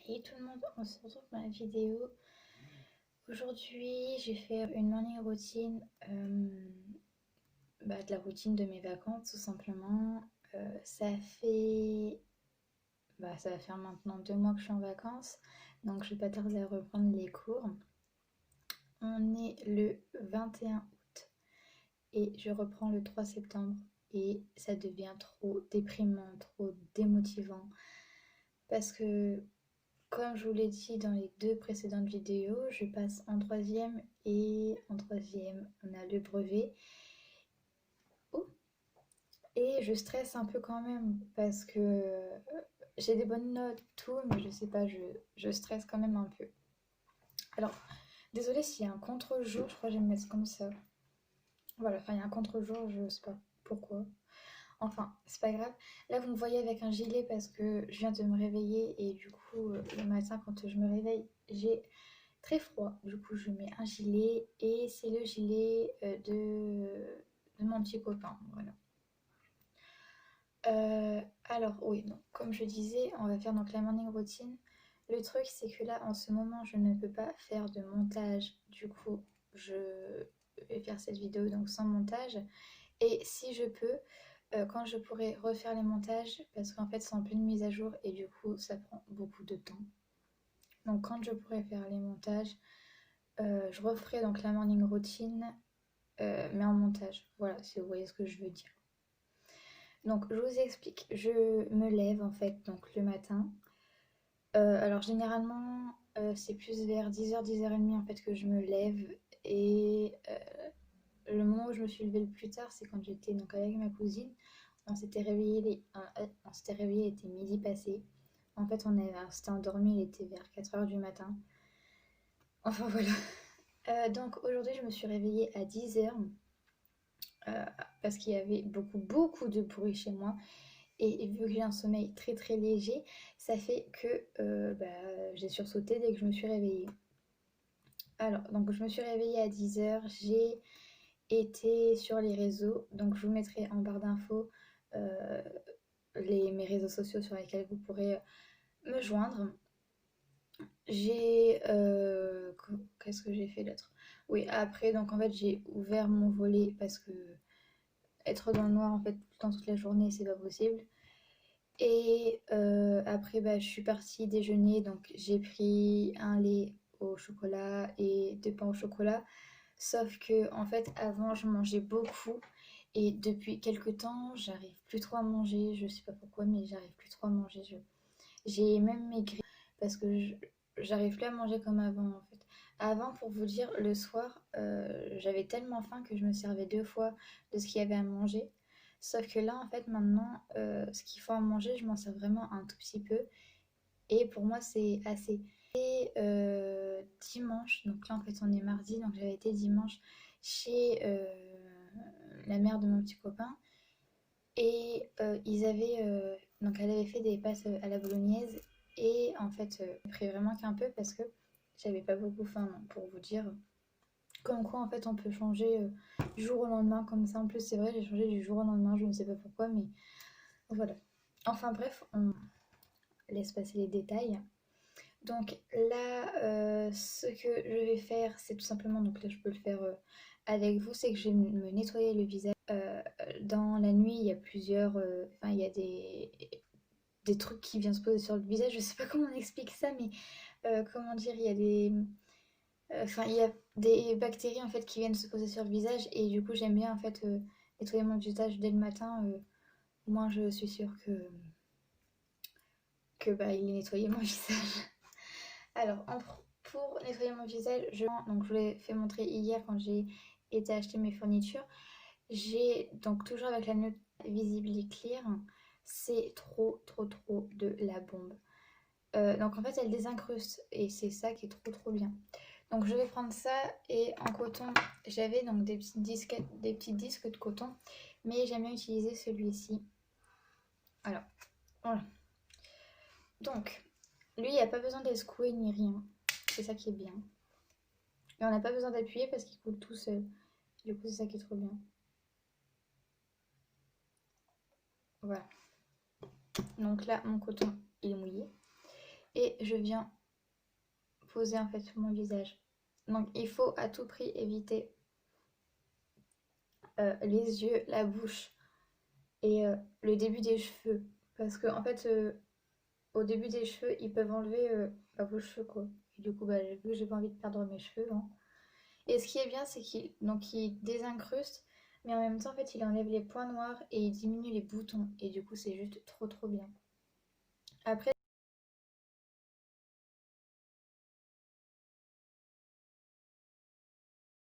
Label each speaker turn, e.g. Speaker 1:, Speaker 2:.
Speaker 1: Salut tout le monde, on se retrouve pour la vidéo. Aujourd'hui, je vais faire une morning routine, de la routine de mes vacances tout simplement. Ça va faire maintenant 2 mois que je suis en vacances, donc je vais pas tarder à reprendre les cours. On est le 21 août et je reprends le 3 septembre et ça devient trop déprimant, trop démotivant parce que comme je vous l'ai dit dans les 2 précédentes vidéos, je passe en troisième et en troisième, on a le brevet. Oh, et je stresse un peu quand même parce que j'ai des bonnes notes, tout, mais je sais pas, je stresse quand même un peu. Alors, désolée s'il y a un contre-jour, je crois que je vais me mettre comme ça. Voilà, enfin, il y a un contre-jour, je sais pas pourquoi. Enfin, c'est pas grave. Là, vous me voyez avec un gilet parce que je viens de me réveiller et du coup, le matin, quand je me réveille, j'ai très froid. Du coup, je mets un gilet et c'est le gilet de mon petit copain. Voilà. Alors, oui, donc, comme je disais, on va faire donc la morning routine. Le truc, c'est que là, en ce moment, je ne peux pas faire de montage. Du coup, je vais faire cette vidéo donc sans montage. Et si je peux, quand je pourrai refaire les montages, parce qu'en fait, c'est en pleine mise à jour et du coup, ça prend beaucoup de temps. Donc, quand je pourrai faire les montages, je referai donc la morning routine, mais en montage. Voilà, si vous voyez ce que je veux dire. Donc, je vous explique. Je me lève en fait donc le matin. Alors, généralement, c'est plus vers 10h, 10h30 en fait que je me lève. Et le moment où je me suis levée le plus tard, c'est quand j'étais donc avec ma cousine. On s'était réveillé, il était midi passé. En fait, on s'était endormi, il était vers 4h du matin. Enfin voilà. Donc aujourd'hui, je me suis réveillée à 10h parce qu'il y avait beaucoup de bruit chez moi. Et vu que j'ai un sommeil très très léger, ça fait que j'ai sursauté dès que je me suis réveillée. Alors, donc je me suis réveillée à 10h, j'ai été sur les réseaux, donc je vous mettrai en barre d'infos euh, mes réseaux sociaux sur lesquels vous pourrez me joindre. J'ai... qu'est-ce que j'ai fait d'autre? Oui, après, donc en fait, j'ai ouvert mon volet parce que être dans le noir en fait tout le temps, toute la journée, c'est pas possible. Et après, je suis partie déjeuner, donc j'ai pris un lait au chocolat et 2 pains au chocolat. Sauf que, en fait, avant, je mangeais beaucoup. Et depuis quelques temps, j'arrive plus trop à manger. Je sais pas pourquoi, mais j'arrive plus trop à manger. J'ai même maigri parce que j'arrive plus à manger comme avant, en fait. Avant, pour vous dire, le soir, j'avais tellement faim que je me servais 2 fois de ce qu'il y avait à manger. Sauf que là, en fait, maintenant, ce qu'il faut à manger, je m'en sers vraiment un tout petit peu. Et pour moi, c'est assez. Et dimanche, donc là, en fait, on est mardi, donc j'avais été dimanche chez la mère de mon petit copain. Et donc elle avait fait des pâtes à la bolognaise. Et en fait, j'ai pris vraiment qu'un peu parce que j'avais pas beaucoup faim, non, pour vous dire. Comme quoi, en fait, on peut changer du jour au lendemain comme ça. En plus, c'est vrai, j'ai changé du jour au lendemain, je ne sais pas pourquoi, mais voilà. Enfin bref, on laisse passer les détails. Donc là, ce que je vais faire, c'est tout simplement, donc là je peux le faire avec vous, c'est que je vais me nettoyer le visage. Dans la nuit, il y a plusieurs, enfin il y a des trucs qui viennent se poser sur le visage. Je sais pas comment on explique ça, mais comment dire, il y a il y a des bactéries en fait qui viennent se poser sur le visage et du coup j'aime bien en fait nettoyer mon visage dès le matin. Au moins je suis sûre que il est nettoyé mon visage. Alors, pour nettoyer mon visage, donc je vous l'ai fait montrer hier quand j'ai été acheter mes fournitures. J'ai donc toujours avec la nude Visibly Clear. C'est trop de la bombe. Donc en fait, elle désincruste et c'est ça qui est trop bien. Donc je vais prendre ça et en coton, j'avais donc des petits disques de coton, mais j'aime bien utiliser celui-ci. Alors, voilà. Donc, lui, il n'y a pas besoin d'être secoué ni rien. C'est ça qui est bien. Et on n'a pas besoin d'appuyer parce qu'il coule tout seul. Du coup, c'est ça qui est trop bien. Voilà. Donc là, mon coton, il est mouillé. et je viens poser en fait sur mon visage. Donc il faut à tout prix éviter les yeux, la bouche et le début des cheveux. Parce que en fait, au début des cheveux, ils peuvent enlever vos cheveux quoi. Et du coup, bah, vu que j'ai pas envie de perdre mes cheveux, hein. Et ce qui est bien, c'est qu'il désincruste, mais en même temps, en fait, il enlève les points noirs et il diminue les boutons. Et du coup, c'est juste trop trop bien. Après,